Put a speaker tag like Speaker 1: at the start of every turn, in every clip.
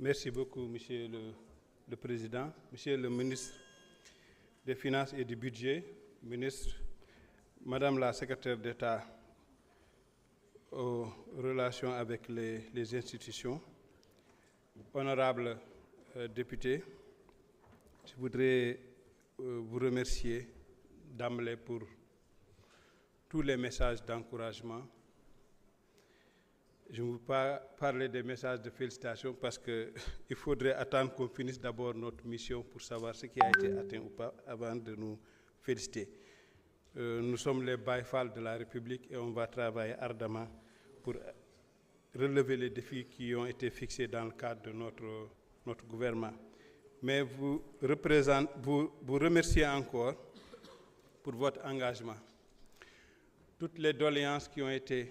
Speaker 1: Merci beaucoup, Monsieur le Président, Monsieur le ministre des Finances et du Budget, ministre, Madame la Secrétaire d'État aux relations avec les institutions, honorables députés, je voudrais vous remercier d'emblée pour tous les messages d'encouragement. Je ne veux pas parler des messages de félicitations parce qu'il faudrait attendre qu'on finisse d'abord notre mission pour savoir ce qui a été atteint ou pas avant de nous féliciter. Nous sommes les Baye-Fall de la République et on va travailler ardemment pour relever les défis qui ont été fixés dans le cadre de notre gouvernement. Mais vous remerciez encore pour votre engagement. Toutes les doléances qui ont été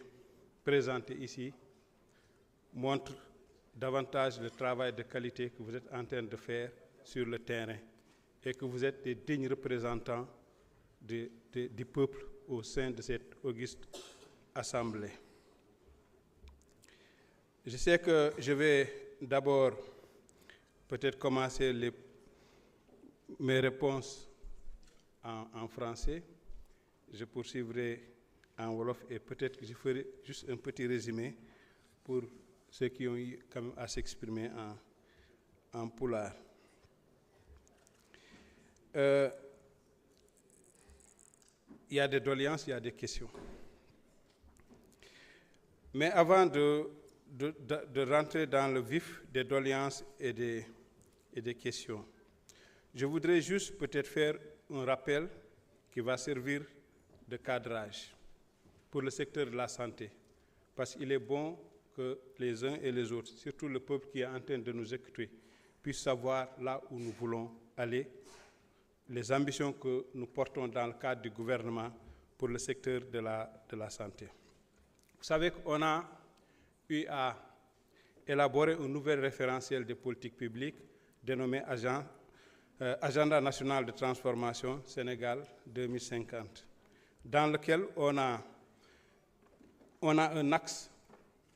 Speaker 1: présentées ici montrent davantage le travail de qualité que vous êtes en train de faire sur le terrain et que vous êtes des dignes représentants du peuple au sein de cette auguste assemblée. Je sais que je vais d'abord peut-être commencer mes réponses en français. Je poursuivrai en wolof et peut-être que je ferai juste un petit résumé pour ceux qui ont eu quand même à s'exprimer en pulaar. Il y a des doléances, il y a des questions. Mais avant de rentrer dans le vif des doléances et des questions, je voudrais juste peut-être faire un rappel qui va servir de cadrage pour le secteur de la santé, parce qu'il est bon que les uns et les autres, surtout le peuple qui est en train de nous écouter, puissent savoir là où nous voulons aller, les ambitions que nous portons dans le cadre du gouvernement pour le secteur de la santé. Vous savez qu'on a eu à élaborer un nouvel référentiel de politique publique dénommé Agenda national de transformation Sénégal 2050, dans lequel on a un axe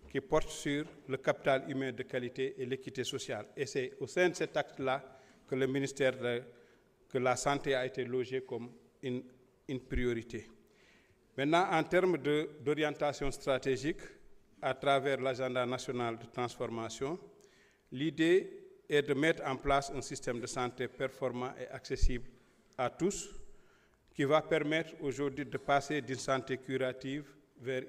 Speaker 1: qui porte sur le capital humain de qualité et l'équité sociale. Et c'est au sein de cet axe-là que le ministère que la santé a été logé comme une priorité. Maintenant, en termes d'orientation stratégique, à travers l'agenda national de transformation, l'idée est de mettre en place un système de santé performant et accessible à tous, qui va permettre aujourd'hui de passer d'une santé curative vers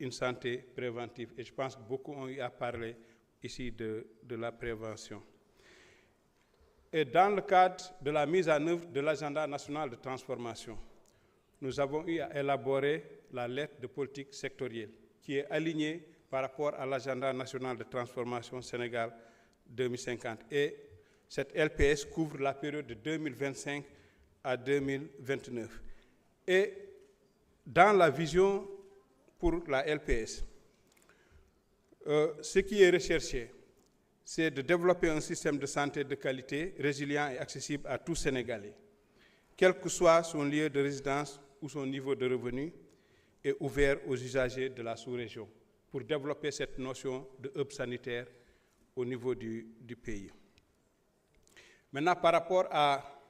Speaker 1: une santé préventive. Et je pense que beaucoup ont eu à parler ici de la prévention. Et dans le cadre de la mise en œuvre de l'agenda national de transformation, nous avons eu à élaborer la lettre de politique sectorielle qui est alignée par rapport à l'agenda national de transformation Sénégal 2050. Et cette LPS couvre la période de 2025 à 2029. Et dans la vision pour la LPS, ce qui est recherché, c'est de développer un système de santé de qualité, résilient et accessible à tout Sénégalais, quel que soit son lieu de résidence ou son niveau de revenu, et ouvert aux usagers de la sous-région, pour développer cette notion de hub sanitaire au niveau du pays. Maintenant, par rapport à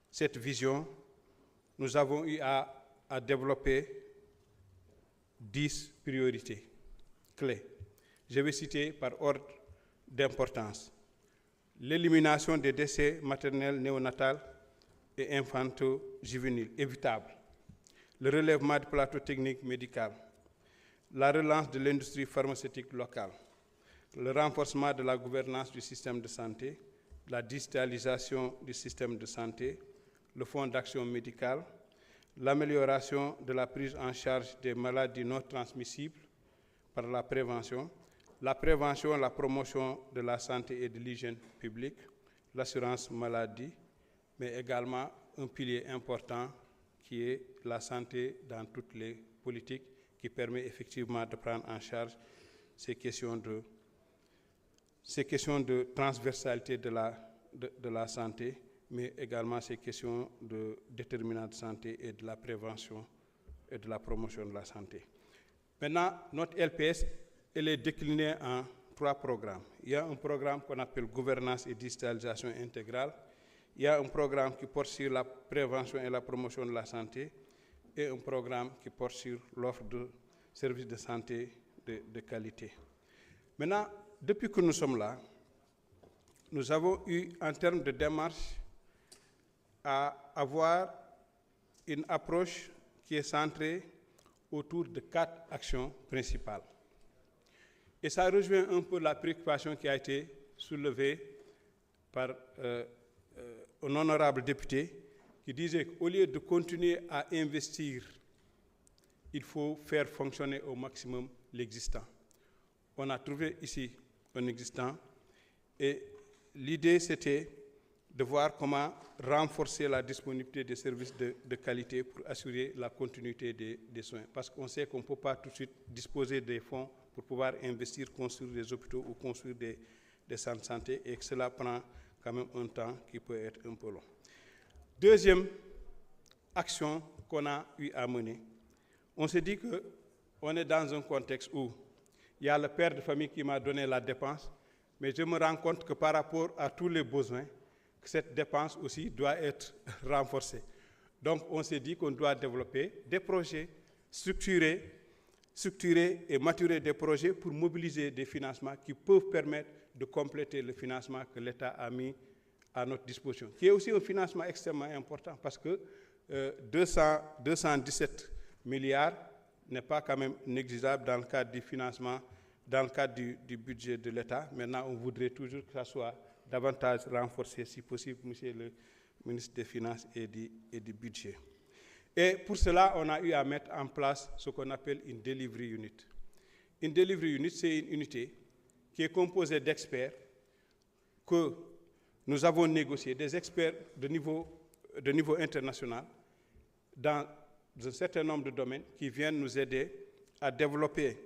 Speaker 1: cette vision, nous avons eu à développer 10 priorités clés. Je vais citer par ordre d'importance. L'élimination des décès maternels, néonatals et infantaux-juvéniles évitables. Le relèvement du plateau technique médical. La relance de l'industrie pharmaceutique locale. Le renforcement de la gouvernance du système de santé. La digitalisation du système de santé. Le fonds d'action médicale. L'amélioration de la prise en charge des maladies non transmissibles par la prévention, la promotion de la santé et de l'hygiène publique, l'assurance maladie, mais également un pilier important qui est la santé dans toutes les politiques qui permet effectivement de prendre en charge ces questions de transversalité de la santé, mais également ces questions de déterminants de santé et de la prévention et de la promotion de la santé. Maintenant, notre LPS, elle est déclinée en 3 programmes. Il y a un programme qu'on appelle gouvernance et digitalisation intégrale. Il y a un programme qui porte sur la prévention et la promotion de la santé et un programme qui porte sur l'offre de services de santé de qualité. Maintenant, depuis que nous sommes là, nous avons eu, en termes de démarche, à avoir une approche qui est centrée autour de 4 actions principales. Et ça rejoint un peu la préoccupation qui a été soulevée par un honorable député qui disait qu'au lieu de continuer à investir, il faut faire fonctionner au maximum l'existant. On a trouvé ici un existant et l'idée c'était de voir comment renforcer la disponibilité des services de qualité pour assurer la continuité des soins. Parce qu'on sait qu'on ne peut pas tout de suite disposer des fonds pour pouvoir investir, construire des hôpitaux ou construire des centres de santé et que cela prend quand même un temps qui peut être un peu long. Deuxième action qu'on a eu à mener, on s'est dit qu'on est dans un contexte où il y a le père de famille qui m'a donné la dépense, mais je me rends compte que par rapport à tous les besoins, que cette dépense aussi doit être renforcée. Donc on s'est dit qu'on doit développer des projets structurer et maturer des projets pour mobiliser des financements qui peuvent permettre de compléter le financement que l'État a mis à notre disposition, qui est aussi un financement extrêmement important parce que 217 milliards n'est pas quand même négligeable dans le cadre du financement, dans le cadre du budget de l'État. Maintenant, on voudrait toujours que ça soit davantage renforcé, si possible, monsieur le ministre des Finances et du Budget. Et pour cela, on a eu à mettre en place ce qu'on appelle une delivery unit. Une delivery unit, c'est une unité qui est composée d'experts que nous avons négociés, des experts de niveau international dans un certain nombre de domaines qui viennent nous aider à développer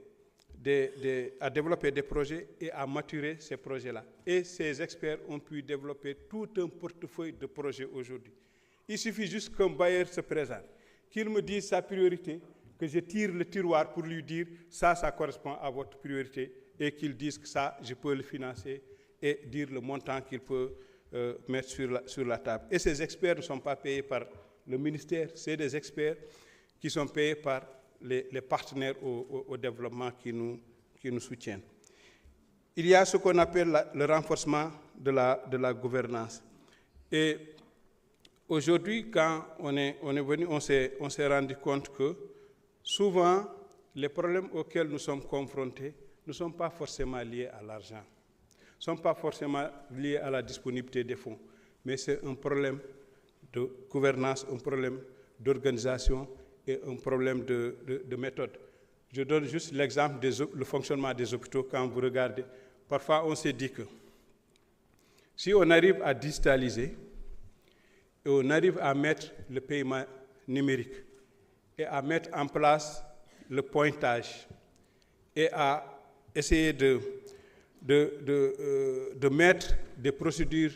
Speaker 1: des projets et à maturer ces projets-là. Et ces experts ont pu développer tout un portefeuille de projets aujourd'hui. Il suffit juste qu'un bailleur se présente, qu'il me dise sa priorité, que je tire le tiroir pour lui dire ça correspond à votre priorité et qu'il dise que ça, je peux le financer et dire le montant qu'il peut mettre sur la table. Et ces experts ne sont pas payés par le ministère, c'est des experts qui sont payés par les partenaires au développement qui nous soutiennent. Il y a ce qu'on appelle le renforcement de la gouvernance. Et aujourd'hui, quand on est venu, on s'est rendu compte que souvent, les problèmes auxquels nous sommes confrontés ne sont pas forcément liés à l'argent, ne sont pas forcément liés à la disponibilité des fonds, mais c'est un problème de gouvernance, un problème d'organisation et un problème de méthode. Je donne juste l'exemple du fonctionnement des hôpitaux. Quand vous regardez, parfois on s'est dit que si on arrive à digitaliser et on arrive à mettre le paiement numérique et à mettre en place le pointage et à essayer de mettre des procédures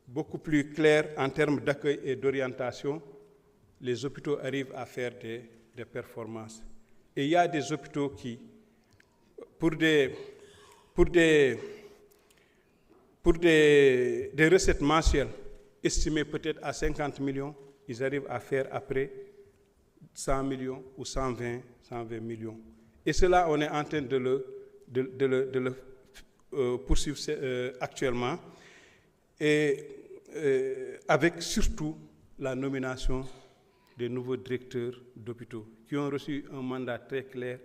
Speaker 1: beaucoup plus claires en termes d'accueil et d'orientation, les hôpitaux arrivent à faire des performances. Et il y a des hôpitaux qui, pour des recettes mensuelles estimées peut-être à 50 millions, ils arrivent à faire après 100 millions ou 120 millions. Et cela, on est en train de le poursuivre actuellement, et avec surtout la nomination des nouveaux directeurs d'hôpitaux qui ont reçu un mandat très clair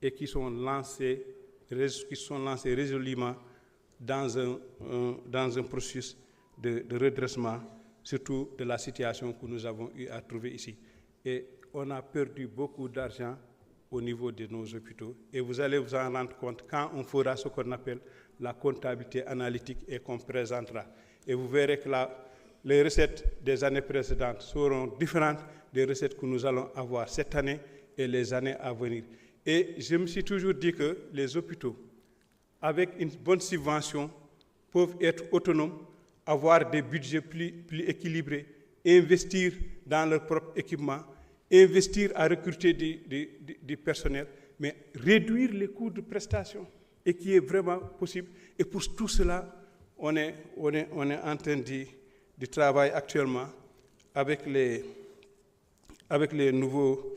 Speaker 1: et qui sont lancés résolument dans un processus de redressement, surtout de la situation que nous avons eu à trouver ici. Et on a perdu beaucoup d'argent au niveau de nos hôpitaux. Et vous allez vous en rendre compte quand on fera ce qu'on appelle la comptabilité analytique et qu'on présentera. Et vous verrez que les recettes des années précédentes seront différentes des recettes que nous allons avoir cette année et les années à venir. Et je me suis toujours dit que les hôpitaux, avec une bonne subvention, peuvent être autonomes, avoir des budgets plus équilibrés, investir dans leur propre équipement, investir à recruter du personnel, mais réduire les coûts de prestation. et qui est vraiment possible. Et pour tout cela, on est en train de travailler actuellement avec les nouveaux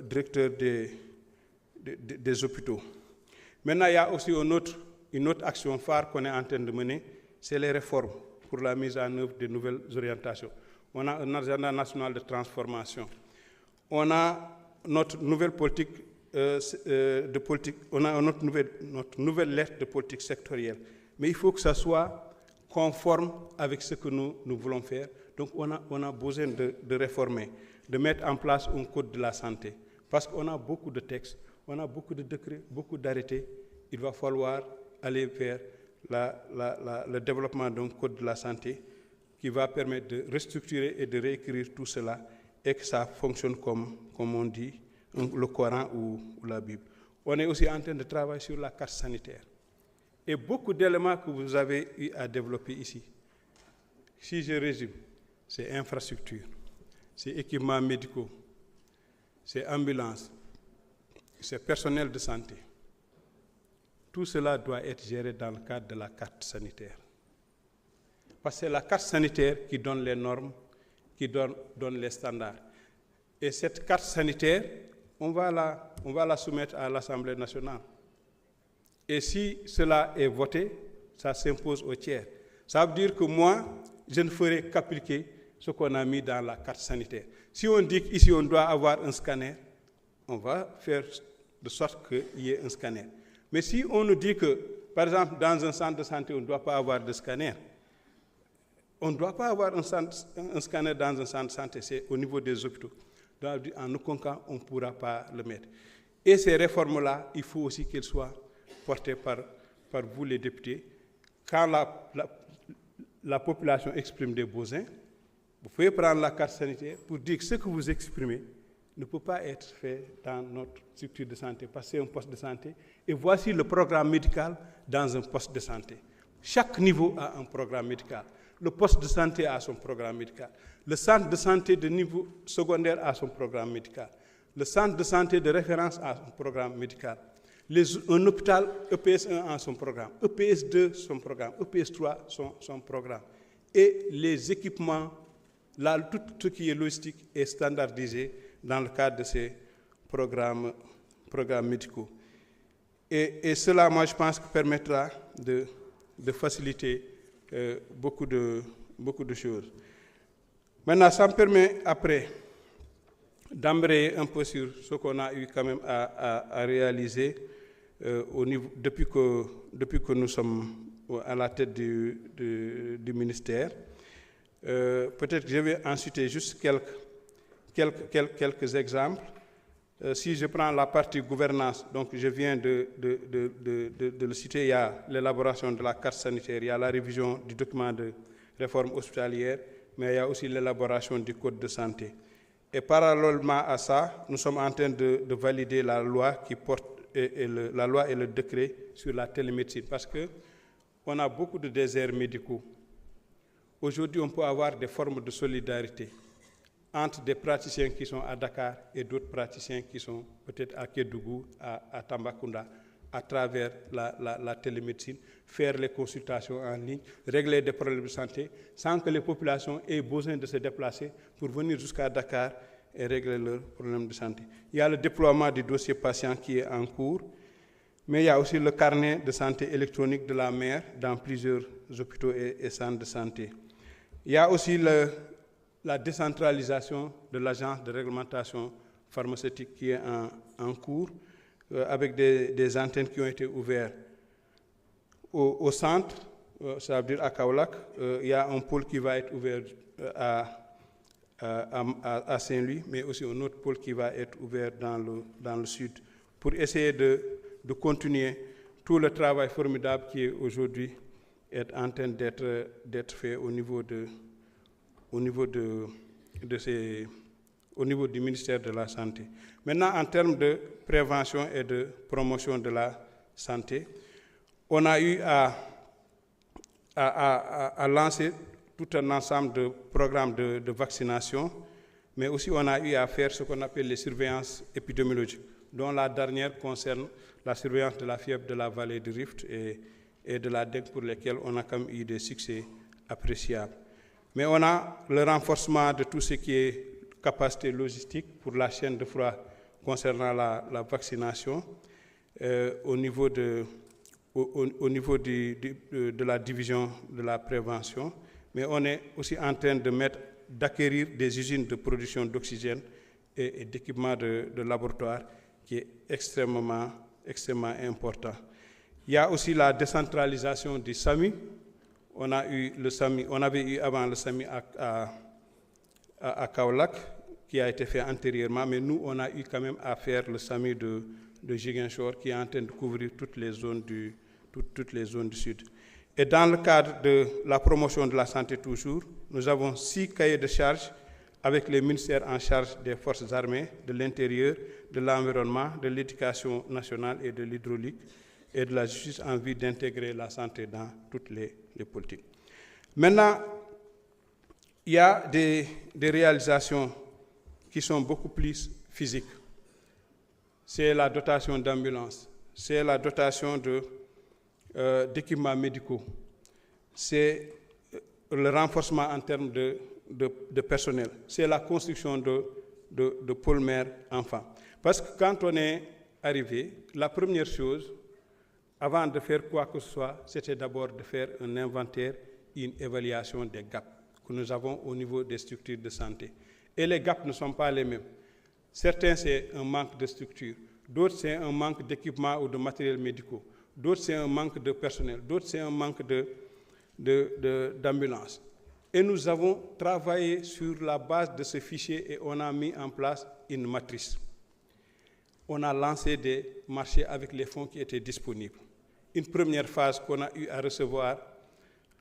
Speaker 1: directeurs des hôpitaux. Maintenant, il y a aussi une autre action phare qu'on est en train de mener, c'est les réformes pour la mise en œuvre de nouvelles orientations. On a un agenda national de transformation. On a notre nouvelle politique on a notre nouvelle lettre de politique sectorielle. Mais il faut que ça soit conforme avec ce que nous voulons faire. Donc on a besoin de réformer, de mettre en place un code de la santé. Parce qu'on a beaucoup de textes, on a beaucoup de décrets, beaucoup d'arrêtés. Il va falloir aller vers le développement d'un code de la santé qui va permettre de restructurer et de réécrire tout cela et que ça fonctionne comme on dit, le Coran ou la Bible. On est aussi en train de travailler sur la carte sanitaire. Et beaucoup d'éléments que vous avez eu à développer ici, si je résume, c'est infrastructure, c'est équipements médicaux, c'est ambulances, c'est personnel de santé. Tout cela doit être géré dans le cadre de la carte sanitaire. Parce que c'est la carte sanitaire qui donne les normes, qui donne les standards. Et cette carte sanitaire, on va la soumettre à l'Assemblée nationale. Et si cela est voté, ça s'impose au tiers. Ça veut dire que moi, je ne ferai qu'appliquer ce qu'on a mis dans la carte sanitaire. Si on dit qu'ici on doit avoir un scanner, on va faire de sorte qu'il y ait un scanner. Mais si on nous dit que, par exemple, dans un centre de santé, on ne doit pas avoir de scanner, on ne doit pas avoir un scanner dans un centre de santé, c'est au niveau des hôpitaux. Donc, en aucun cas, on ne pourra pas le mettre. Et ces réformes-là, il faut aussi qu'elles soient portées par vous, les députés. Quand la population exprime des besoins, vous pouvez prendre la carte sanitaire pour dire que ce que vous exprimez ne peut pas être fait dans notre structure de santé, parce que c'est un poste de santé. Et voici le programme médical dans un poste de santé. Chaque niveau a un programme médical. Le poste de santé a son programme médical. Le centre de santé de niveau secondaire a son programme médical. Le centre de santé de référence a son programme médical. Un hôpital EPS 1 a son programme, EPS 2 son programme, EPS 3 son programme. Et les équipements, tout ce qui est logistique est standardisé dans le cadre de ces programmes médicaux. Et cela, moi, je pense que permettra de faciliter beaucoup de choses. Maintenant, ça me permet après d'embrayer un peu sur ce qu'on a eu quand même à réaliser depuis que nous sommes à la tête du ministère. Peut-être que je vais en citer juste quelques exemples. Si je prends la partie gouvernance, donc je viens de le citer, il y a l'élaboration de la carte sanitaire, il y a la révision du document de réforme hospitalière, mais il y a aussi l'élaboration du code de santé. Et parallèlement à ça, nous sommes en train de valider la loi qui porte la loi et le décret sur la télémédecine, parce qu'on a beaucoup de déserts médicaux. Aujourd'hui, on peut avoir des formes de solidarité entre des praticiens qui sont à Dakar et d'autres praticiens qui sont peut-être à Kédougou, à Tambacounda, à travers la télémédecine, faire les consultations en ligne, régler des problèmes de santé, sans que les populations aient besoin de se déplacer pour venir jusqu'à Dakar et régler leurs problèmes de santé. Il y a le déploiement du dossier patient qui est en cours, mais il y a aussi le carnet de santé électronique de la mère dans plusieurs hôpitaux et centres de santé. Il y a aussi la décentralisation de l'agence de réglementation pharmaceutique qui est en cours, avec des antennes qui ont été ouvertes au centre, ça veut dire à Kaolack. Il y a un pôle qui va être ouvert à Saint-Louis, mais aussi un autre pôle qui va être ouvert dans le sud, pour essayer de continuer tout le travail formidable qui est aujourd'hui en train d'être fait au niveau du ministère de la Santé. Maintenant, en termes de prévention et de promotion de la santé, on a eu à lancer tout un ensemble de programmes de vaccination, mais aussi on a eu à faire ce qu'on appelle les surveillances épidémiologiques. dont la dernière concerne la surveillance de la fièvre de la vallée du Rift et de la dengue, pour lesquels on a quand même eu des succès appréciables. Mais on a le renforcement de tout ce qui est capacité logistique pour la chaîne de froid concernant la vaccination au niveau de la division de la prévention. Mais on est aussi en train d'acquérir des usines de production d'oxygène et d'équipements de laboratoire qui est extrêmement important. Il y a aussi la décentralisation du SAMU. On avait eu avant le SAMU à Kaolack, qui a été fait antérieurement, mais nous, on a eu quand même à faire le SAMU de Ziguinchor, qui est en train de couvrir toutes les zones du Sud. Et dans le cadre de la promotion de la santé toujours, nous avons 6 cahiers de charges avec les ministères en charge des forces armées, de l'intérieur, de l'environnement, de l'éducation nationale et de l'hydraulique et de la justice en vue d'intégrer la santé dans toutes les politiques. Maintenant, il y a des réalisations qui sont beaucoup plus physiques. C'est la dotation d'ambulances, c'est la dotation d'équipements médicaux, c'est le renforcement en termes de personnel, c'est la construction de pôles mères enfants. Parce que quand on est arrivé, la première chose, avant de faire quoi que ce soit, c'était d'abord de faire un inventaire et une évaluation des gaps que nous avons au niveau des structures de santé. Et les gaps ne sont pas les mêmes. Certains, c'est un manque de structure. D'autres, c'est un manque d'équipement ou de matériel médicaux. D'autres, c'est un manque de personnel. D'autres, c'est un manque d'ambulance. Et nous avons travaillé sur la base de ce fichier et on a mis en place une matrice. On a lancé des marchés avec les fonds qui étaient disponibles. Une première phase qu'on a eu à recevoir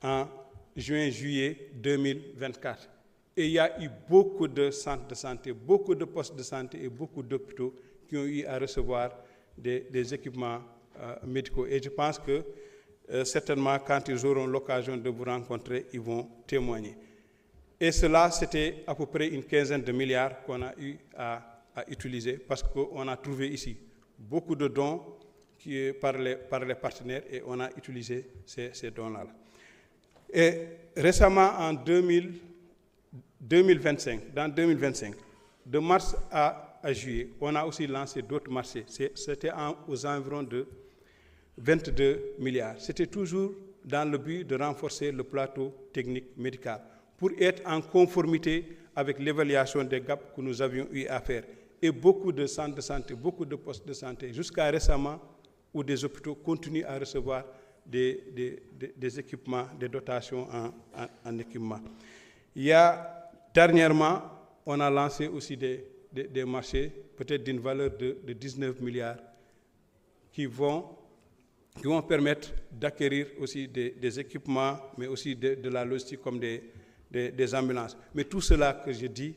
Speaker 1: en juin-juillet 2024. Et il y a eu beaucoup de centres de santé, beaucoup de postes de santé et beaucoup d'hôpitaux qui ont eu à recevoir des équipements médicaux. Et je pense que certainement, quand ils auront l'occasion de vous rencontrer, ils vont témoigner. Et cela, c'était à peu près une quinzaine de milliards qu'on a eu à utiliser parce qu'on a trouvé ici beaucoup de dons par les partenaires et on a utilisé ces dons-là. Et récemment, en 2025, de mars à juillet, on a aussi lancé d'autres marchés. C'était aux environs de 22 milliards. C'était toujours dans le but de renforcer le plateau technique médical pour être en conformité avec l'évaluation des gaps que nous avions eu à faire. Et beaucoup de centres de santé, beaucoup de postes de santé, jusqu'à récemment, où des hôpitaux continuent à recevoir des équipements, des dotations en équipement. Dernièrement, on a lancé aussi des marchés, peut-être d'une valeur de 19 milliards, qui vont permettre d'acquérir aussi des équipements, mais aussi de la logistique comme des ambulances. Mais tout cela que je dis,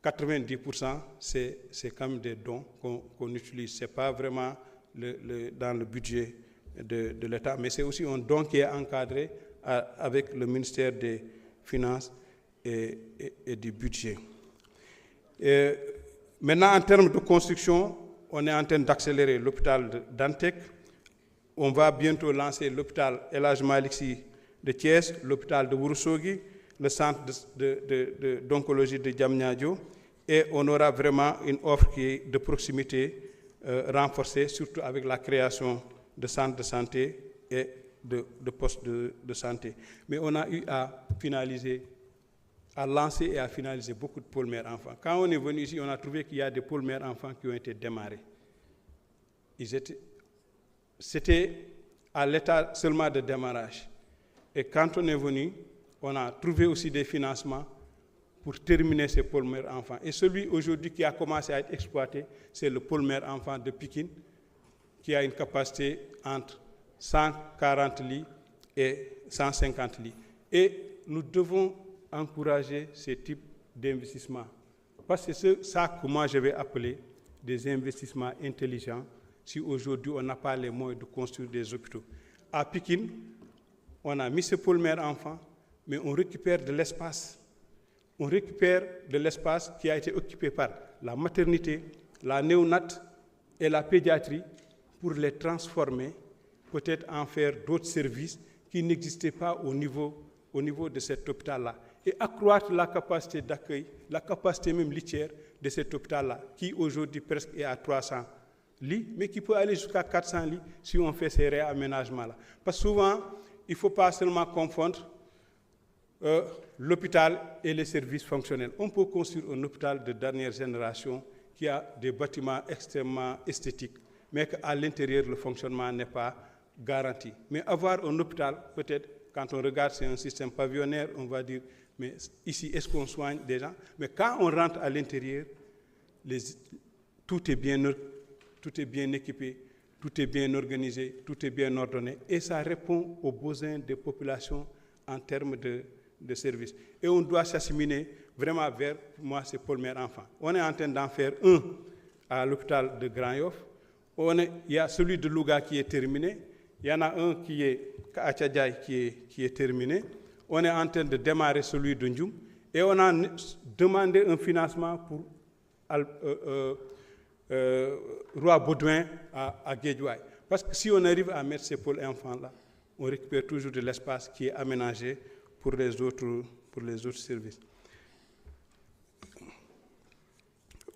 Speaker 1: 90%, c'est quand même des dons qu'on utilise. Ce n'est pas vraiment dans le budget de l'État, mais c'est aussi un don qui est encadré avec le ministère des Finances et du budget. Maintenant, en termes de construction, on est en train d'accélérer l'hôpital d'Antec. On va bientôt lancer l'hôpital El Hadj Malick Sy de Thiès, l'hôpital de Ourossogui, le centre d'oncologie de Diamniadio, et on aura vraiment une offre qui est de proximité renforcée, surtout avec la création de centres de santé et de postes de santé. Mais on a eu à lancer et à finaliser beaucoup de pôles mères enfants. Quand on est venu ici, on a trouvé qu'il y a des pôles mères enfants qui ont été démarrés. C'était à l'état seulement de démarrage. Et quand on est venu, on a trouvé aussi des financements pour terminer ces pôles mères enfants. Et celui aujourd'hui qui a commencé à être exploité, c'est le pôle mère enfant de Pikine, qui a une capacité entre 140 lits et 150 lits. Et nous devons encourager ce type d'investissement. Parce que c'est ça que moi je vais appeler des investissements intelligents si aujourd'hui on n'a pas les moyens de construire des hôpitaux. À Pikine, on a mis ce pôle mère enfant, mais on récupère de l'espace. On récupère de l'espace qui a été occupé par la maternité, la néonate et la pédiatrie pour les transformer, peut-être en faire d'autres services qui n'existaient pas au niveau de cet hôpital-là. Et accroître la capacité d'accueil, la capacité même litière de cet hôpital-là, qui aujourd'hui presque est à 300 lits, mais qui peut aller jusqu'à 400 lits si on fait ces réaménagements-là. Parce que souvent, il ne faut pas seulement confondre l'hôpital et les services fonctionnels. On peut construire un hôpital de dernière génération qui a des bâtiments extrêmement esthétiques, mais qu'à l'intérieur, le fonctionnement n'est pas garanti. Mais avoir un hôpital, peut-être, quand on regarde, c'est un système pavillonnaire, on va dire, mais ici, est-ce qu'on soigne des gens? Mais quand on rentre à l'intérieur, tout est bien équipé, tout est bien organisé, tout est bien ordonné, et ça répond aux besoins des populations en termes de services. Et on doit s'assimiler vraiment vers, moi, c'est Paul Mère Enfant. On est en train d'en faire un à l'hôpital de Grand-Yoff. Il y a celui de Louga qui est terminé. Il y en a un qui est à Tchadjaï qui est terminé. On est en train de démarrer celui de Ndjoum. Et on a demandé un financement pour Roi Baudouin à Guédiawaye. Parce que si on arrive à mettre ces pôles enfants-là, on récupère toujours de l'espace qui est aménagé pour les autres services.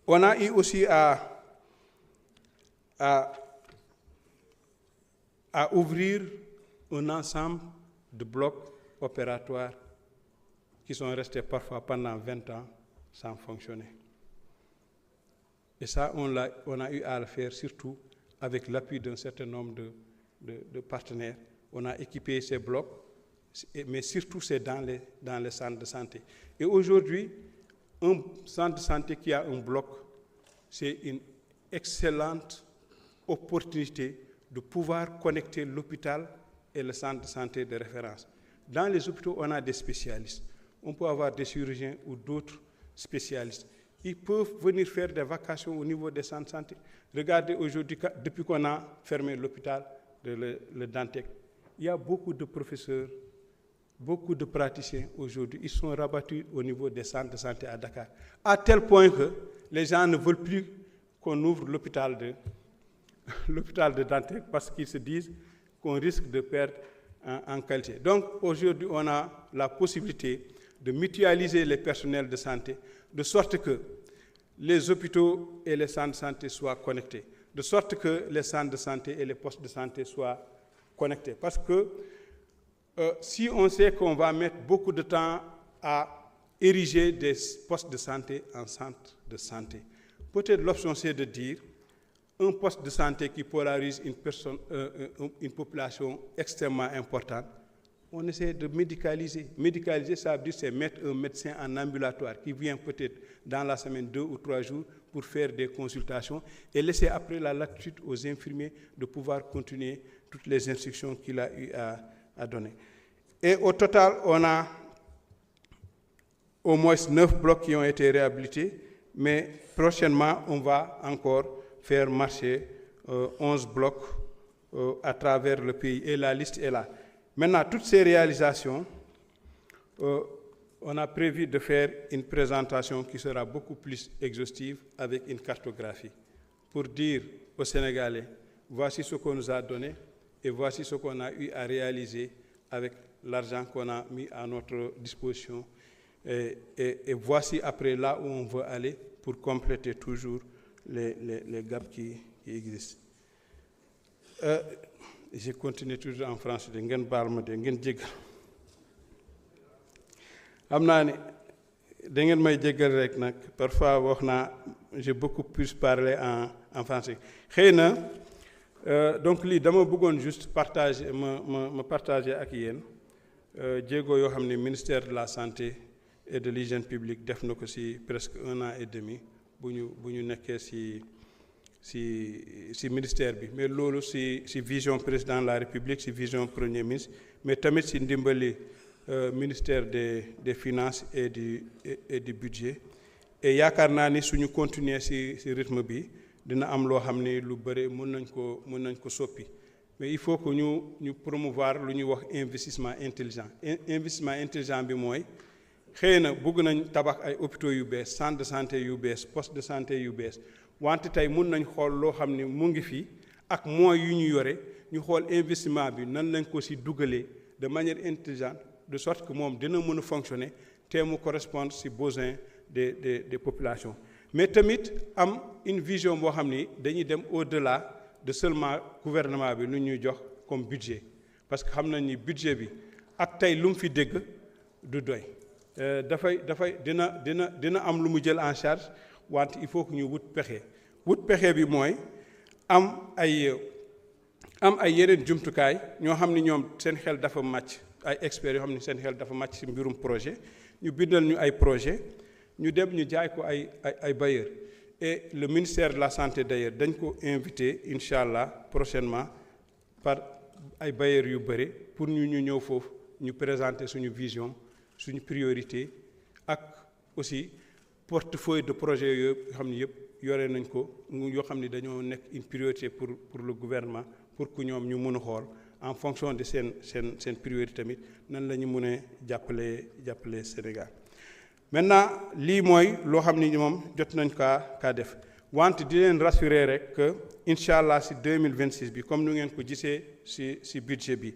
Speaker 1: On a eu aussi à ouvrir un ensemble de blocs opératoires qui sont restés parfois pendant 20 ans sans fonctionner. Et ça, on a eu à le faire surtout avec l'appui d'un certain nombre de partenaires. On a équipé ces blocs, mais surtout c'est dans les centres de santé. Et aujourd'hui, un centre de santé qui a un bloc, c'est une excellente opportunité de pouvoir connecter l'hôpital et le centre de santé de référence. Dans les hôpitaux, on a des spécialistes. On peut avoir des chirurgiens ou d'autres spécialistes. Ils peuvent venir faire des vacations au niveau des centres de santé. Regardez aujourd'hui, depuis qu'on a fermé l'hôpital de le Dantec, il y a beaucoup de professeurs, beaucoup de praticiens aujourd'hui, ils sont rabattus au niveau des centres de santé à Dakar. À tel point que les gens ne veulent plus qu'on ouvre l'hôpital de Dantec parce qu'ils se disent qu'on risque de perdre en qualité. Donc aujourd'hui, on a la possibilité de mutualiser les personnels de santé, de sorte que les hôpitaux et les centres de santé soient connectés, de sorte que les centres de santé et les postes de santé soient connectés. Parce que si on sait qu'on va mettre beaucoup de temps à ériger des postes de santé en centres de santé, peut-être l'option c'est de dire un poste de santé qui polarise une population extrêmement importante, on essaie de médicaliser. Médicaliser, ça veut dire c'est mettre un médecin en ambulatoire qui vient peut-être dans la semaine 2 ou 3 jours pour faire des consultations et laisser après la latitude aux infirmiers de pouvoir continuer toutes les instructions qu'il a eu à donner. Et au total, on a au moins 9 blocs qui ont été réhabilités, mais prochainement, on va encore faire marcher 11 blocs à travers le pays. Et la liste est là. Maintenant, toutes ces réalisations, on a prévu de faire une présentation qui sera beaucoup plus exhaustive avec une cartographie pour dire aux Sénégalais, voici ce qu'on nous a donné et voici ce qu'on a eu à réaliser avec l'argent qu'on a mis à notre disposition. Et voici après là où on veut aller pour compléter toujours les gaps qui existent. Je continue toujours en français de ngeen baal ma de ngeen jéggal xam naa ne da ngeen may jéggal rek nag parfois wax naa j'ai beaucoup plus parlé en français xëy na donc lii dama bëggoon juste partager ma partager ak yéen jéego yoo xam ne ministère de la santé et de l'hygiène publique def na ko ci presque 1 an et demi bu ñu nekkee ci ministère bi mais loolu ci vision président de la République ci vision premier ministre mais tamit ci ndimbali ministère des finances et du budget et yaakaar naa ni suñu continuer ci rythme bi dina am loo xam ni lu bëri mën nañ ko soppi mais il faut que ñu promouvoir lu ñuy wax investissement intelligent. Investissement intelligent bi mooy xëy na bëgg nañ tabax ay hôpitaux yu bees centre de santé yu bees poste de santé yu bees wante tey mun nañ xool loo xam ne mu ngi fi ak moyens yu ñu yore ñu xool investissement bi nan lañ ko si dugalee de manière intelligente de sorte que moom dina mën a fonctionner te mu correspondre si besoins des populations. Mais tamit am une vision boo xam ni dañuy dem au-delà de seulement gouvernement bi nu ñuy jox comme budget parce que xam nañ ni budget bi ak tey lu mu fi dégg du doy dina am lu mu jël en charge wante il faut que ñu wut pexe bi mooy am ay yeneen jumtukaay ñoo xam ni ñoom seen xel dafa màcc ay experts yoo xam ni seen xel dafa màcc ci mbirum projet ñu bindal ñu ay projet ñu dem ñu jaay ko ay bailleurs et le ministère de la santé d'ailleurs dañ ko invité incha allah prochainement par ay bailleurs yu bëri pour ñu ñëw foofu ñu présenter suñu vision suñu priorité ak aussi portefeuille de projet yooyu yoo xam ni yëpp yore nañ ko yoo xam ni dañoo nekk une priorité pour le gouvernement pour que ñoom ñu mën a xool en fonction de seen priorité tamit nan la ñu mën a jàppale Sénégal. Maintenant lii mooy loo xam ni moom jot nañ kaa def wante di leen rassurer rek que incha allah si 2026 bi comme nu ngeen ko gisee si budget bi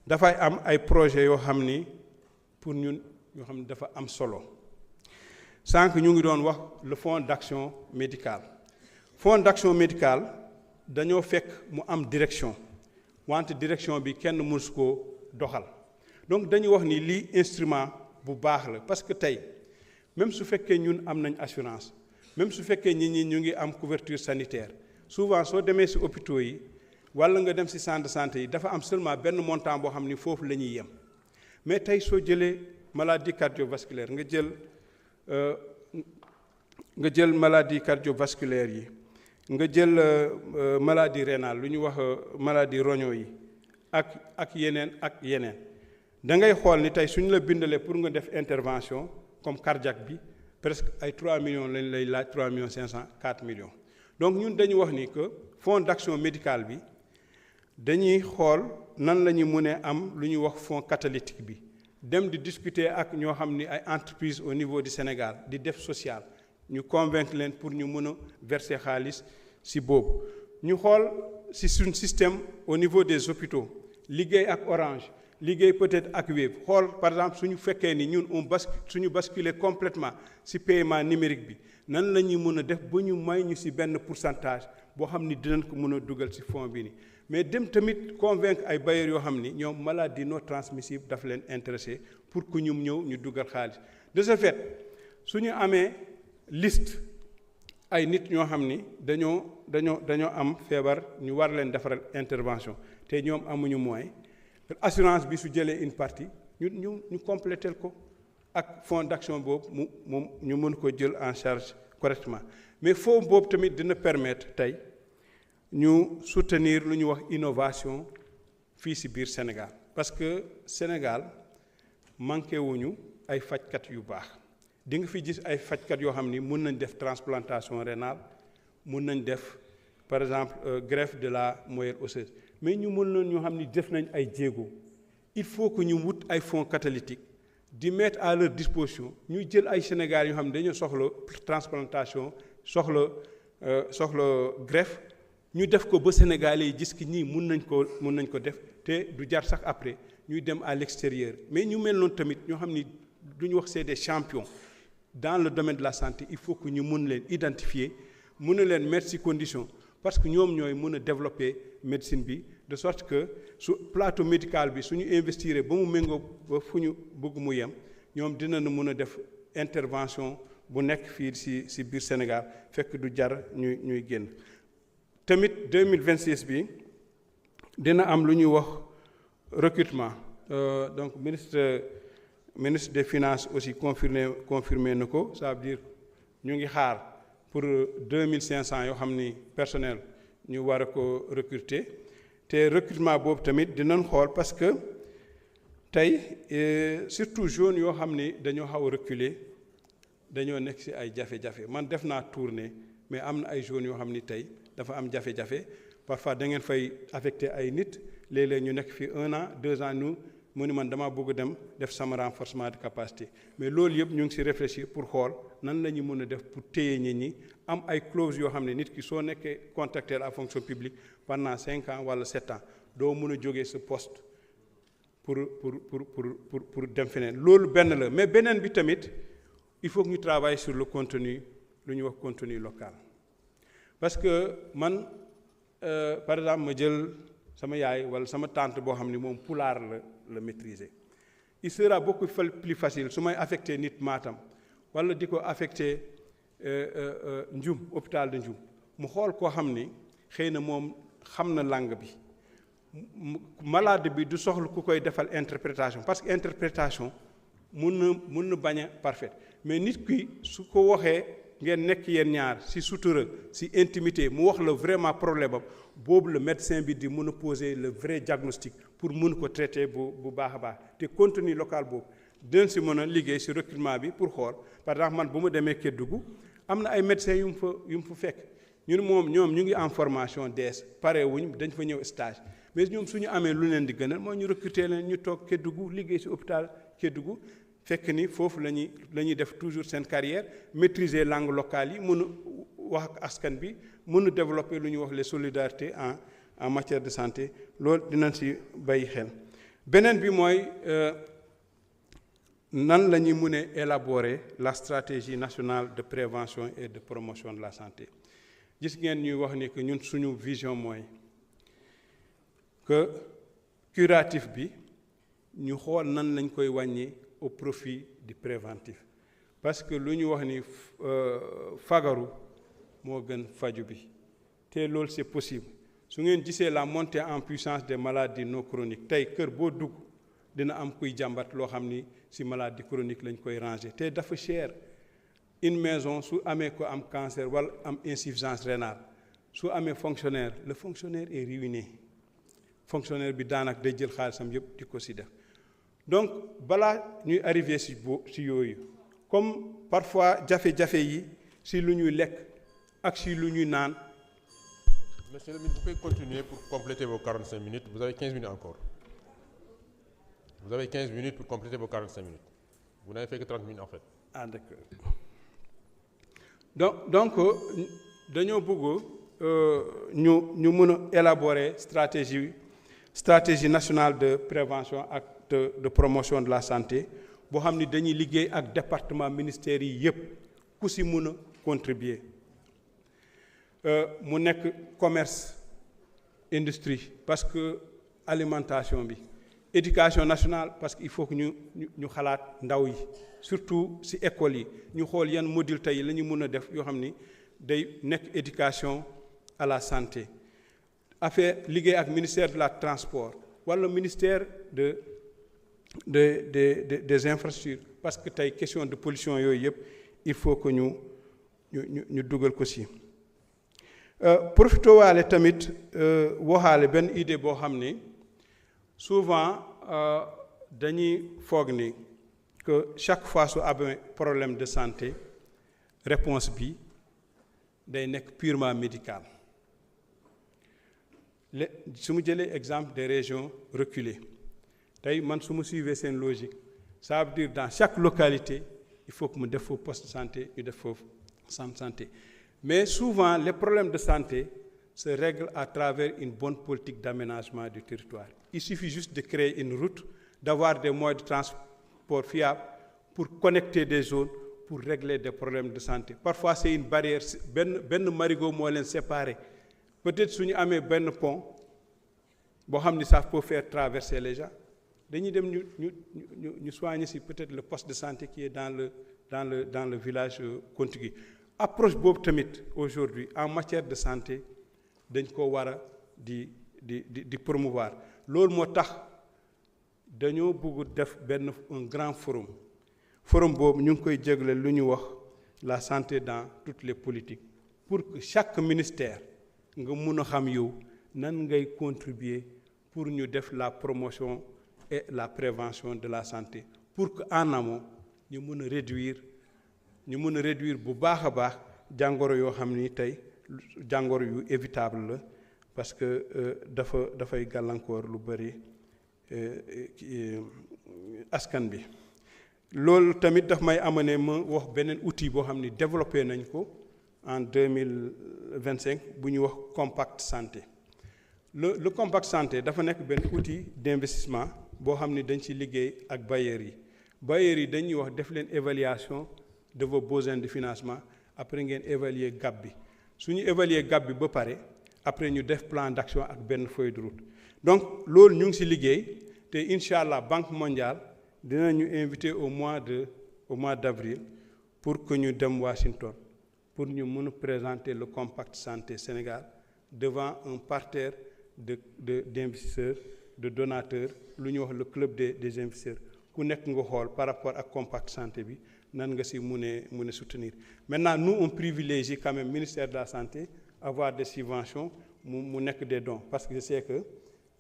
Speaker 1: dafay am ay projets yoo xam ni pour ñun yoo xam ni dafa am solo sànq ñu ngi doon wax le fonds d'action médicale. Fonds d'action médicale dañoo fekk mu am direction wante direction bi kenn mësu koo doxal donc dañuy wax ni lii instrument bu baax la parce que tey même su fekkee ñun am nañ assurance même su fekkee nit ñi ñu ngi am couverture sanitaire souvent soo demee si hôpitaux yi walla nga dem si centre de santé yi dafa am seulement benn montant boo xam ni foofu la ñuy yem mais tey soo jëlee maladie cardiovasculaire nga jël maladie cardiovasculaire yi nga jël maladie rénale lu ñu wax maladie roño yi ak yeneen da ngay xool ni tey suñu la bindalee pour nga def intervention comme cardiaque bi presque ay 3 millions lañ lay laaj 3 millions 500 4 millions donc ñun dañu wax ni que fonds d'action médicale bi dañuy xool nan la ñu mën a am lu ñuy wax fonds catalytique bi dem di discuter ak ñoo xam ni ay entreprises au niveau du Sénégal di def social ñu convaincre leen pour ñu mën a verser xaalis si boobu ñu xool si suñ système au niveau des hôpitaux liggéey ak Orange liggéey peut-être ak Wave xool par exemple suñu fekkee ni ñun suñu basculer complètement si paiement numérique bi nan la ñuy mën a def ba ñu may ñu si benn pourcentage boo xam ni dinañ ko mën a dugal si fonds bi ni mais dem tamit convaincre ay bailleurs yoo xam ni ñoom maladie non transmissible dafa leen intéressé pour que ñu ñëw ñu dugal xaalis de ce fait suñu amee liste ay nit ñoo xam ni dañoo am feebar ñu war leen defaral intervention te ñoom amuñu moyen assurance bi su jëlee une partie ñu compléter ko ak fonds d'action boobu moom ñu mën ko jël en charge correctement mais fonds boobu tamit dina permettre tey ñu soutenir lu ñu wax innovation fii ci biir Sénégal parce que Sénégal manqué wuñu ay fajkat yu baax di nga fi gis ay fajkat yoo xam ni mën nañ def transplantation rénale mën nañ def par exemple greffe de la moelle osseuse mais ñu mën nañ ñoo xam ni def nañ ay jéego il faut que ñu wut ay fonds catalytiques di mettre à leur disposition ñuy jël ay Sénégal yoo xam ne dañoo soxla transplantation soxla greffe ñu def ko ba Sénégalais yi gis ki ñii mun nañ ko def te du jar sax après ñuy dem à l'extérieur mais ñu mel noonu tamit ñoo xam ni du ñu wax c'est des champions dans le domaine de la santé il faut que ñu mun leen identifier mun a leen mettre ci condition parce que ñoom ñooy mën a développer médecine bi de sorte que su plateau médical bi suñu investir ba mu méngoo ba fu ñu bëgg mu yem ñoom dinañu mën a def intervention bu nekk fii ci biir Sénégal fekk du jar ñuy génn tamit 2026 bi dina am lu ñuy wax recrutement donc ministre des finances aussi confirmé na ko ça veut dire ñu ngi xaar pour 2500 yoo xam ni personnel ñu war a ko recruter te recrutement boobu tamit dinañ xool parce que tey surtout jeunes yoo xam ni dañoo xaw a reculer dañoo nekk ci ay jafe-jafe man def naa tournée mais am na ay jeunes yoo xam ni tey dafa am jafe-jafe parfois da ngeen fay affecté ay nit léeg-léeg ñu nekk fi 1 an 2 ans ñu mu ni man damaa bëgg dem def sama renforcement de capacité mais loolu yëpp ñu ngi ci réfléchir pour xool nan la ñu mën a def pour téye nit ñi am ay clauses yoo xam ne nit ki soo nekkee contractuel à fonction publique pendant 5 ans wala 7 ans doo mën a jógee sa poste pour dem feneen loolu benn la mais beneen bi tamit il faut que ñu travailler sur le contenu lu ñuy wax contenu local parce que man par exemple ma jël sama yaay wala sama tante boo xam ne moom pulaar la maîtriser il sera beaucoup plus facile su may affecté nit Matam wala di ko affecté Ndioum hôpital de Ndioum mu xool koo xam ni xëy na moom xam na langue bi malade bi du soxla ku koy defal interprétation parce que interprétation mun na bañ a parfaite mais nit ki su ko waxee ngeen nekk yéen ñaar ci sutura ci intimité mu wax la vraiment problème am boobu le médecin bi di mën a poser le vrai diagnostic pour mën ko traiter bu baax a baax te contenu local boobu dinañ ci mën a liggéey ci recrutement bi pour xool par exemple man bu ma demee Kédougou am na ay médecins yu mu fa fekk ñoom ñu ngi en formation DS pare wuñ dañ fa ñëw stage mais ñoom suñu amee lu leen di gënal mooy ñu recruter leen ñu toog Kédougou liggéey ci hôpital Kédougou fekk ni foofu la ñuy def toujours seen carrière maîtriser langue locale yi mën a wax ak askan bi mën a développer lu ñuy wax les solidarités en matière de santé loolu dinañ ci bàyyi xel. beneen bi mooy nan la ñuy mën a élaborer la stratégie nationale de prévention et de promotion de la santé gis ngeen ñuy wax ni que ñun suñu vision mooy que curatif bi ñu xool nan lañ koy wàññi au profit du préventif parce que lu ñu wax ni fagaru moo gën faju bi te loolu c'est possible su ngeen gisee la montée en puissance des maladies non chroniques tey kër boo dugg dina am kuy jàmbat loo xam ni ci maladie chronique lañ koy ranger te dafa cher une maison su amee ko am cancer wala am insuffisance rénale su amee fonctionnaire le fonctionnaire est ruiné fonctionnaire bi daanaka day jël xaalisam yëpp di ko ci def donc balaa ñuy arriver ci yooyu comme parfois jafe-jafe yi ci lu ñuy lekk ak ci lu ñuy naan.
Speaker 2: Monsieur le ministre, vous pouvez continuer pour compléter vos 45 minutes. Vous avez 15 minutes encore. Vous avez 15 minutes pour compléter vos 45 minutes. Vous n'avez fait que 30 minutes en fait.
Speaker 1: Ah d'accord. Donc dañoo bëgg ñu mën a élaborer stratégie nationale de prévention ak de promotion de la santé boo xam ni dañuy liggéey ak département ministères yi yëpp ku ci mën a contribuer mu nekk commerce industrie parce que alimentation bi éducation nationale parce que il faut que ñu xalaat ndaw yi surtout ci école yi ñu xool yan module tey la ñu mën a def yoo xam ni day nekk éducation à la santé affaire liggéey ak ministère de la transport wala ministère des infrastructures parce que tey question de pollution yooyu yëpp il faut que ñu dugal ko ci profité waale tamit waxaale benn idée boo xam ni souvent dañuy foog ni que chaque fois su amee problème de santé réponse bi day nekk purement médicale su mu jëlee exemple des régions reculées tey man su ma suivee seen logique ça veut dire dans chaque localité il faut que mu def foofu poste de santé ñu def foofu centre de santé mais souvent les problèmes de santé se règlent à travers une bonne politique d'aménagement du territoire. Il suffit juste de créer une route, d'avoir des moyens de transport fiables pour connecter des zones, pour régler des problèmes de santé. Parfois c'est une barrière, ben marigot moo leen séparé. Peut-être su ñu amee benn pont boo xam ni ça peut faire traverser les gens dañuy dem ñu soigner si peut-être le poste de santé qui est dans le village contigu. Approche boobu tamit aujourd'hui en matière de santé dañ ko war a di promouvoir loolu moo tax dañoo bëgg def un grand forum boobu ñu ngi koy jégle lu ñu wax la santé dans toutes les politiques pour que chaque ministère nga mun a xam yow nan ngay contribuer pour ñu def la promotion et la prévention de la santé pour que en amont ñu mun a réduire bu baax a baax jàngoro yoo xam ni tey jàngoro yu évitable la parce que dafay gàllankoor lu bari askan bi. loolu tamit daf may amener ma wax beneen outil boo xam ni développé nañ ko en 2025 bu ñuy wax compact santé. le compact santé dafa nekk benn outil d'investissement boo xam ni dañ ci liggéey ak bailleurs yi. bailleurs yi dañuy wax def leen évaluation de vos besoins de financement après ngeen évaluer gap bi su ñu évaluer gap bi ba pare après ñu def plan d'action ak benn feuille de route. donc loolu ñu ngi ci liggéey te incha allah Banque mondiale dinañu invité au mois d'avril pour que ñu dem Washington pour ñu mën a présenter le compact santé Sénégal devant un parterre d'investisseurs, de donateurs, lu ñuy wax le club des investisseurs ku nekk nga xool par rapport ak compact santé bi nan nga si mun a soutenir. Maintenant nous on privilégie quand même ministère de la santé avoir des subventions mu nekk des dons parce que je sais que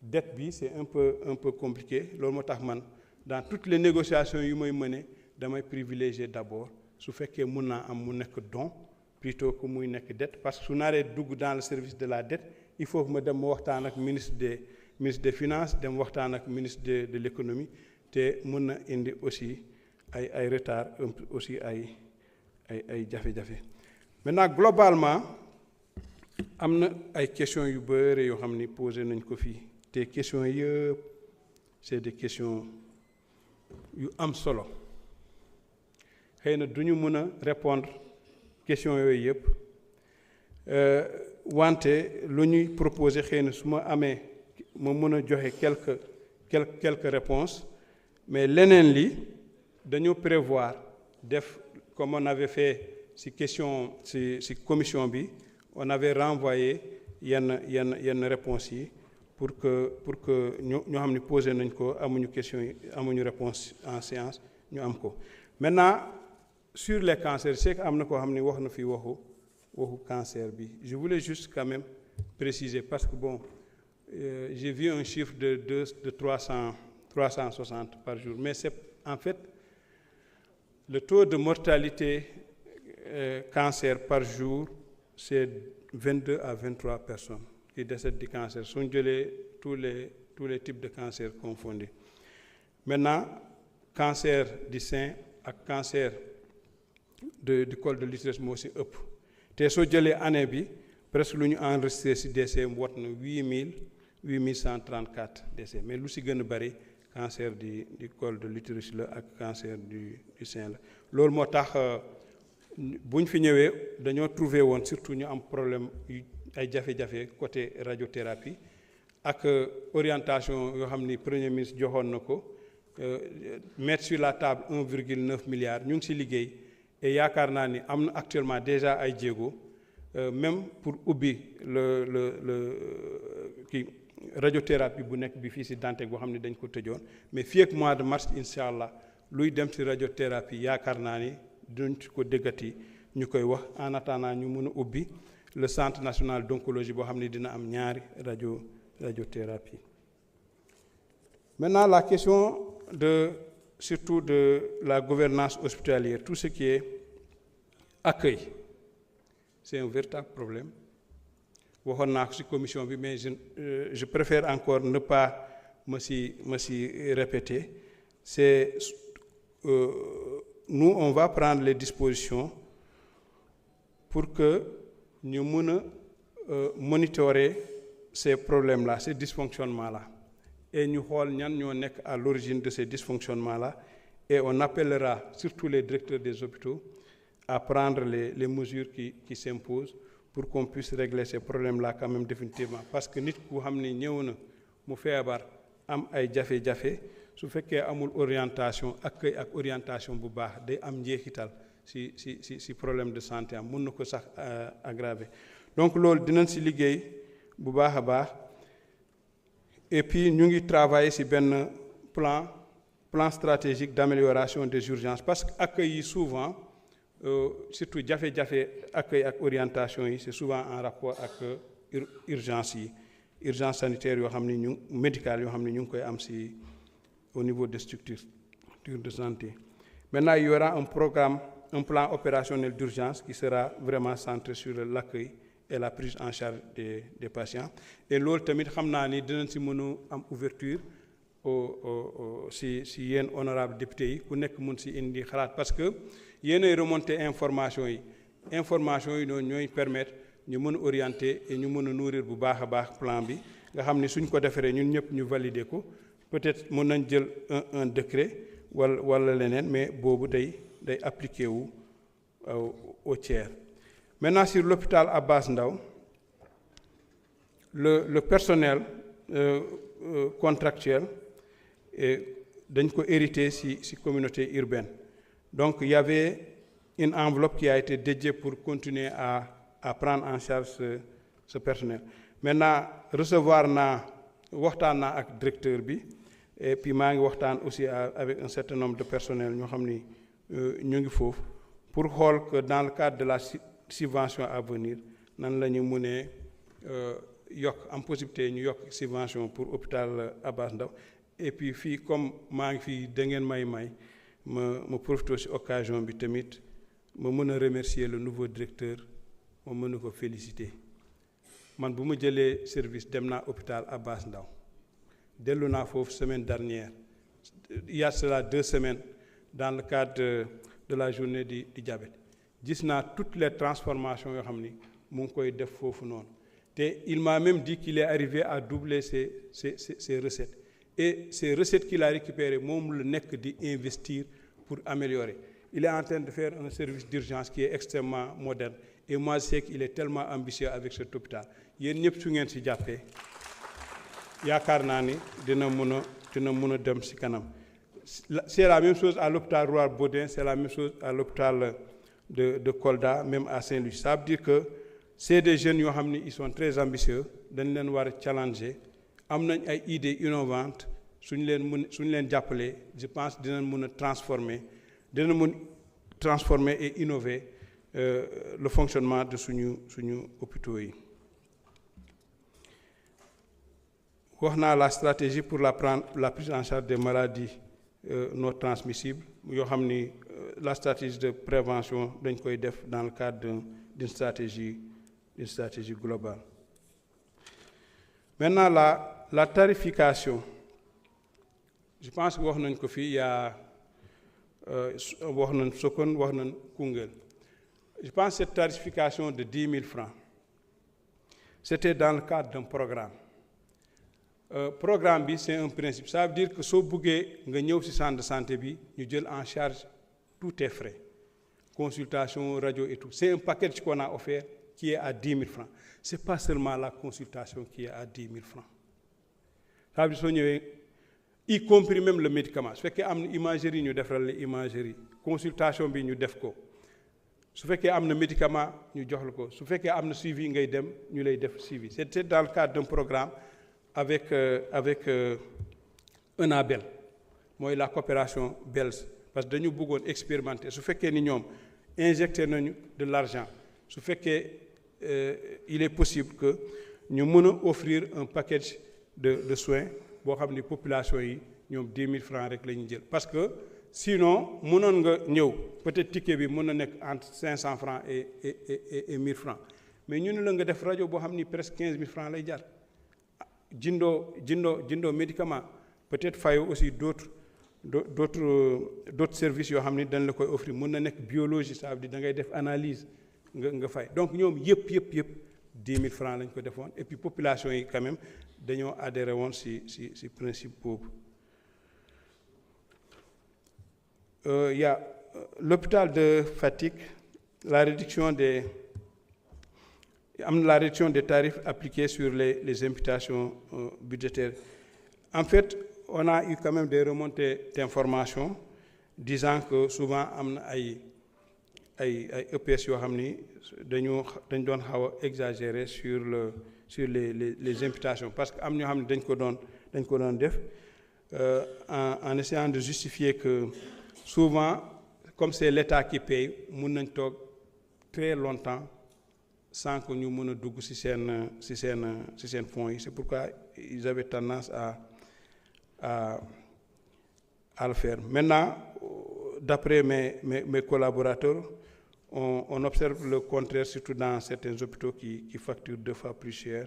Speaker 1: dette bi c'est un peu compliqué loolu moo tax man dans toutes les négociations yu may mener damay privilégier d'abord su fekkee mun naa am mu nekk don plutôt que muy nekk dette parce que su naree dugg dans le service de la dette il faut que ma dem ma waxtaan ak ministre des finances dem waxtaan ak ministre de l'économie te mën na indi aussi ay retard aussi ay jafe-jafe. Maintenant globalement am na ay questions yu bëre yoo xam ni posé nañ ko fii te questions yëpp c'est des questions yu am solo xëy na du ñu mën a répondre questions yooyu yëpp wante lu ñuy proposer xëy na su ma amee ma mën a joxe quelques réponses mais leneen li dañoo prévoir def comme on avait fait ci commission bi on avait renvoyé yenn réponses yi pour que ñoo xam ne posé nañ ko amuñu question yi amuñu réponse en séance ñu am ko. Maintenant sur les cancers c'est que am na koo xam ne wax na fi waxu cancer bi je voulais juste quand même préciser parce que bon j'ai vu un chiffre de 360 par jour mais c'est en fait le taux de mortalité cancer par jour c'est 22 à 23 personnes qui décèdent du cancer suñ jëlee tous les types de cancer confondus. Maintenant cancer du sein ak cancer du col de l'utérus moo si ëpp te soo jëlee année bi presque lu ñu enregistré si décès wot na 8134 décès mais lu si gën a bari cancer du col de l'utérus la ak cancer du sein la. loolu moo tax bu ñu fi ñëwee dañoo trouvé woon surtout ñu am problème ay jafe-jafe côté radiothérapie ak orientation yoo xam ni premier ministre joxoon na ko mettre sur la table 1,9 milliard ñu ngi si liggéey et yaakaar naa ni am na actuellement déjà ay jéego même pour ubbi le radiothérapie bu nekk bi fii si Dantec boo xam ne dañ ko tëjoon mais fii ak mois de mars incha allah luy dem si radiothérapie yaakaar naa ni duñ ko déggati ñu koy wax en attendant ñu mën a ubbi le centre national d'oncologie boo xam ne dina am ñaari radiothérapie. Maintenant la question surtout de la gouvernance hospitalière tout ce qui est accueil c'est un véritable problème waxoon naa ko ci commission bi mais je préfère encore ne pas me si répéter c'est nous on va prendre les dispositions pour que ñu mën a monitorer ces problèmes-là ces dysfonctionnements-là et ñu xool ñan ñoo nekk à l'origine de ces dysfonctionnements-là et on appellera surtout les directeurs des hôpitaux à prendre les mesures qui s'imposent pour qu'on puisse régler ces problèmes-là quand même définitivement parce que nit ku xam ni ñëw na mu feebar am ay jafe-jafe su fekkee amul orientation accueil ak orientation bu baax day am njeexital si problème de santé am mun na ko sax aggraver donc loolu dinañ si liggéey bu baax a baax et puis ñu ngi travailler si benn plan stratégique d'amélioration des urgences parce que accueil yi souvent surtout jafe-jafe accueil ak orientation yi c'est souvent en rapport ak urgence urgence sanitaire yoo xam ni ñu médicale yoo xam ni ñu ngi koy am si au niveau des structures de santé. Maintenant il y aura un plan opérationnel d'urgence qui sera vraiment centré sur l'accueil et la prise en charge des patients et loolu tamit xam naa ni dinañ si mën a am ouverture si yéen honorable député yi ku nekk mun si indi xalaat parce que yéenay remonter information yi noonu ñooy permettre ñu mën a orienter et ñu mën a nourrir bu baax a baax plan bi nga xam ni suñ ko defaree ñun ñëpp ñu valider ko peut-être mën nañ jël un décret wala leneen mais boobu day appliqué wu au tiers. Maintenant sur l'hôpital Abass Ndao le personnel contractuel dañ ko hérité si communauté urbaine donc il y avait une enveloppe qui a été dédiée pour continuer à prendre en charge ce personnel. Maintenant waxtaan naa ak directeur bi et puis maa ngi waxtaan aussi avec un certain nombre de personnel ñoo xam ni ñu ngi foofu pour xool que dans le cadre de la subvention à venir nan la ñu mënee yokk am possibilité ñu yokk subvention pour hôpital Abass Ndao et puis fii comme maa ngi fii da ngeen may ma profité ci occasion bi tamit ma mën a remercier le nouveau directeur ma mën a ko féliciter man bu ma jëlee service dem naa hôpital Abass Ndao dellu naa foofu semaine dernière il y a cela 2 semaines dans le cadre de la journée du diabète gis naa toutes les transformations yoo xam ni mu ngi koy def foofu noonu te il m'a même dit qu'il est arrivé à doubler ses recettes et ces recettes qu'il a récupérées moom la nekk di investir pour améliorer. Il est en train de faire un service d'urgence qui est extrêmement moderne et moi je sais qu'il est tellement ambitieux avec cet hôpital yéen ñëpp su ngeen si jàppee yaakaar naa ni dina mën a dem si kanam. C'est la même chose à l'hôpital Roi Baudouin, c'est la même chose à l'hôpital de Kolda, même à Saint-Louis. Ça veut dire que c'est des jeunes yoo xam ni ils sont très ambitieux dañ leen war a challenger am nañ ay idées innovantes suñu leen jàppalee je pense dinañ mën a transformer et innover le fonctionnement de suñu hôpitaux yi. wax naa la stratégie pour la prise en charge des maladies non transmissibles yoo xam ni la stratégie de prévention dañ koy def dans le cadre d'une stratégie globale. Maintenant la tarification je pense que wax nañ ko fii wax nañ Sokone wax nañ Koungheul. Je pense que cette tarification de 10 000 francs c'était dans le cadre d'un programme. Programme bi c'est un principe ça veut dire que soo buggee nga ñëw ci centre de santé bi ñu jël en charge tous tes frais consultation radio et tout c'est un package qu'on a offert qui est à 10 000 francs c'est pas seulement la consultation qui est à 10 000 francs ça veut dire soo ñëwee y compris même le médicament su fekkee am na imagerie ñu defaral la imagerie consultation bi ñu def ko su fekkee am na médicament ñu jox la ko su fekkee am na suivi ngay dem ñu lay def suivi c'est dans le cadre d'un programme avec ENABEL mooy la coopération belge parce que dañu bëggoon expérimenter su fekkee ni ñoom injecté nañu de l'argent su fekkee il est possible que ñu mën a offrir un package de soins boo xam ni population yi ñoom 10 000 francs rek la ñuy jël parce que sinon mënoon nga ñëw peut-être ticket bi mën na nekk entre 500 francs et 1000 francs mais ñu ne la nga def rajo boo xam ni presque 15 000 francs lay jar. jëndoo médicament peut-être fayoo aussi d'autres services yoo xam ni dañ la koy offrir mën na nekk biologie ça veut dire da ngay def analyse nga fay donc ñoom yëpp 10 000 francs lañ ko defoon et puis population yi quand même dañoo adhéré woon si principe boobu. Il y a l'hôpital de Fatick la réduction des tarifs appliqués sur les imputations budgétaires. En fait, on a eu quand même des remontées d'informations disant que souvent am na ay EPS yoo xam ni dañ doon xaw a exagérer sur les imputations parce que am ñoo xam ne dañ ko doon def en essayant de justifier que souvent comme c'est l'État qui paye mun nañ toog très longtemps sans que ñu mën a dugg ci seen fonds yi c'est pourquoi ils avaient tendance à le faire. Maintenant d'après mes collaborateurs on observe le contraire surtout dans certains hôpitaux qui facturent 2 fois plus cher.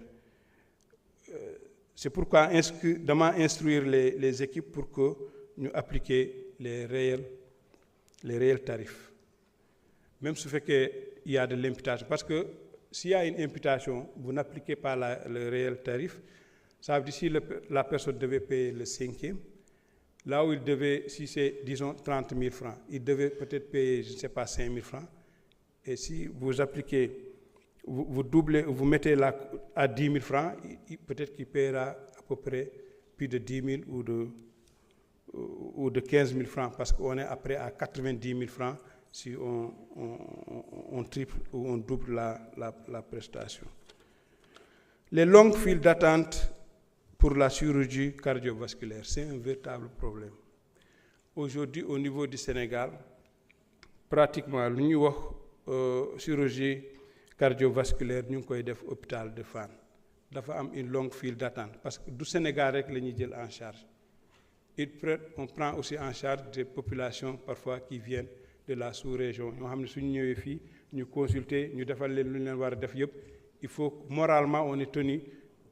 Speaker 1: C'est pourquoi demain instruire les équipes pour que nous appliquions les réels tarifs. Même si il y a de l'imputation. Parce que s'il y a une imputation, vous n'appliquez pas le réel tarif, ça veut dire si la personne devait payer le 5e, là où il devait, si c'est, disons, 30 000 francs, il devait peut-être payer, je ne sais pas, 5 000 francs. Et si vous appliquez, vous doublez, vous mettez à 10 000 francs, peut-être qu'il paiera à peu près plus de 10 000 ou de 15 000 francs, parce qu'on est après à 90 000 francs si on triple ou on double la prestation. Les longues files d'attente pour la chirurgie cardiovasculaire, c'est un véritable problème. Aujourd'hui, au niveau du Sénégal, pratiquement, la chirurgie cardiovasculaire, nous avons fait l'hôpital de Fann. Il y a une longue file d'attente parce que du Sénégal, avec les en charge. On prend aussi en charge des populations parfois qui viennent de la sous-région. Nous avons nous consulter, nous devons faire il faut moralement on est tenu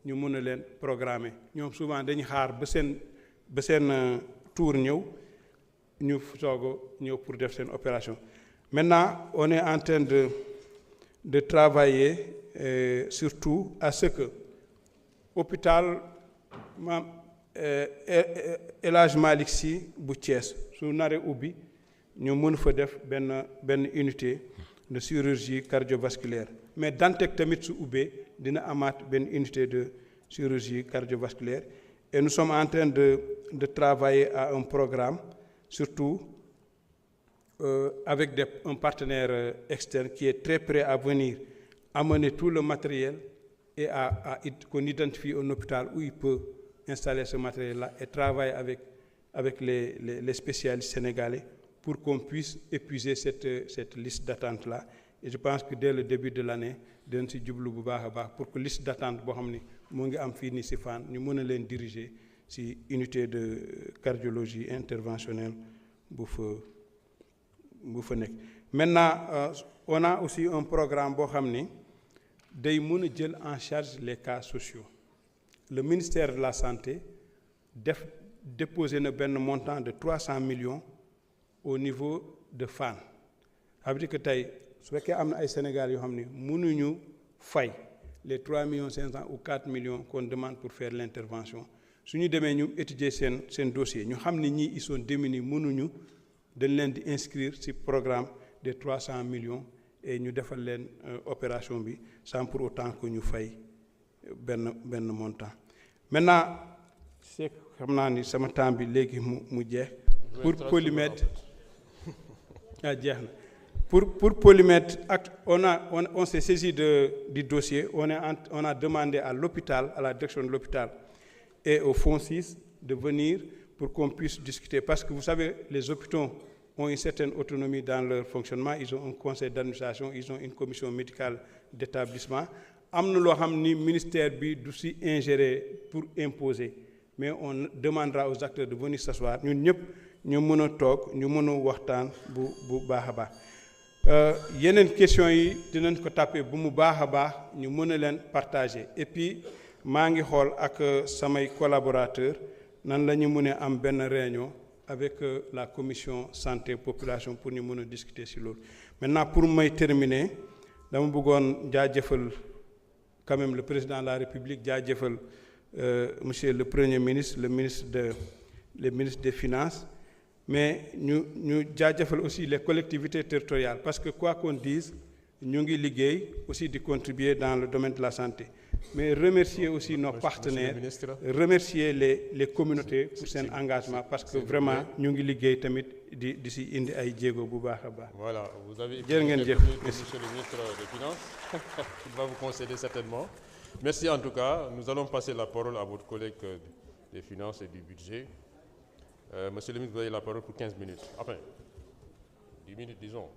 Speaker 1: ñu mën a leen programmer ñoom souvent dañuy xaar ba seen tour ñëw ñu soog a ñëw pour def seen opération. Maintenant on est en train de travailler surtout à ce que hôpital El Hadj Malick Sy bu Thiès su naree ubbi ñu mën fa def benn unité de chirurgie cardiovasculaire. Mais Dantec tamit su ubbee dina amaat benn unité de chirurgie cardiovasculaire et nous sommes en train de travailler à un programme surtout avec un partenaire externe qui est très prêt à venir amener tout le matériel et qu'on identifie un hôpital où il peut installer ce matériel-là et travailler avec les spécialistes sénégalais pour qu'on puisse épuiser cette liste d'attente-là. Et je pense que dès le début de l'année, nous allons pour que la liste d'attente nous diriger si unité de cardiologie interventionnelle. Maintenant, on a aussi un programme qui en charge les cas sociaux. Le ministère de la Santé déposé un montant de 300 millions au niveau de Fann. Ça veut dire que su fekkee am na ay Sénégal yoo xam ne mënuñu fay les 3 500 000 ou 4 millions qu'on demande pour faire l'intervention su ñu demee ñu étudier seen dossier ñu xam ne ñii ils sont démunis mënuñu dañ leen di inscrire ci programme des 300 millions et ñu defal leen opération bi sans pour autant que ñu fay benn montant. Maintenant c'est xam naa ni sama temps bi léegi mu jeex pour polymètre jeex na. Pour polymètre, on s'est saisi du dossier, on a demandé à l'hôpital, à la direction de l'hôpital et au Fonds 6 de venir pour qu'on puisse discuter. Parce que vous savez, les hôpitaux ont une certaine autonomie dans leur fonctionnement, ils ont un conseil d'administration, ils ont une commission médicale d'établissement. Le ministère bi du si ingérer pour imposer, mais on demandera aux acteurs de venir s'asseoir. Nous mëna tok, ñu mëna waxtaan bu baaxa baax. Yeneen question yi dinañ ko tapé bu mu baax a baax ñu mën a leen partager et puis maa ngi xool ak samay collaborateurs nan la ñu mën a am benn réunion avec la commission santé population pour ñu mën a discuter ci loolu. Maintenant pour may terminer dama bëggoon jaajëfal quand même le président de la République jaajëfal monsieur le premier ministre le ministre des Finances. Mais nous jaajëfal aussi les collectivités territoriales parce que quoi qu'on dise nous ngi liggéey aussi de contribuer dans le domaine de la santé mais remercier aussi nos partenaires remercier les communautés pour son engagement parce que vraiment nous ngi liggéey tamit di si indi ay jéego bu baax a baax.
Speaker 2: Voilà, vous avez
Speaker 1: jërë ngeen jëf
Speaker 2: monsieur le ministre des Finances il va vous concéder certainement. Merci en tout cas. Nous allons passer la parole à votre collègue des Finances et du Budget. Monsieur le ministre, vous avez la parole pour 15 minutes. Enfin, 10 minutes, disons.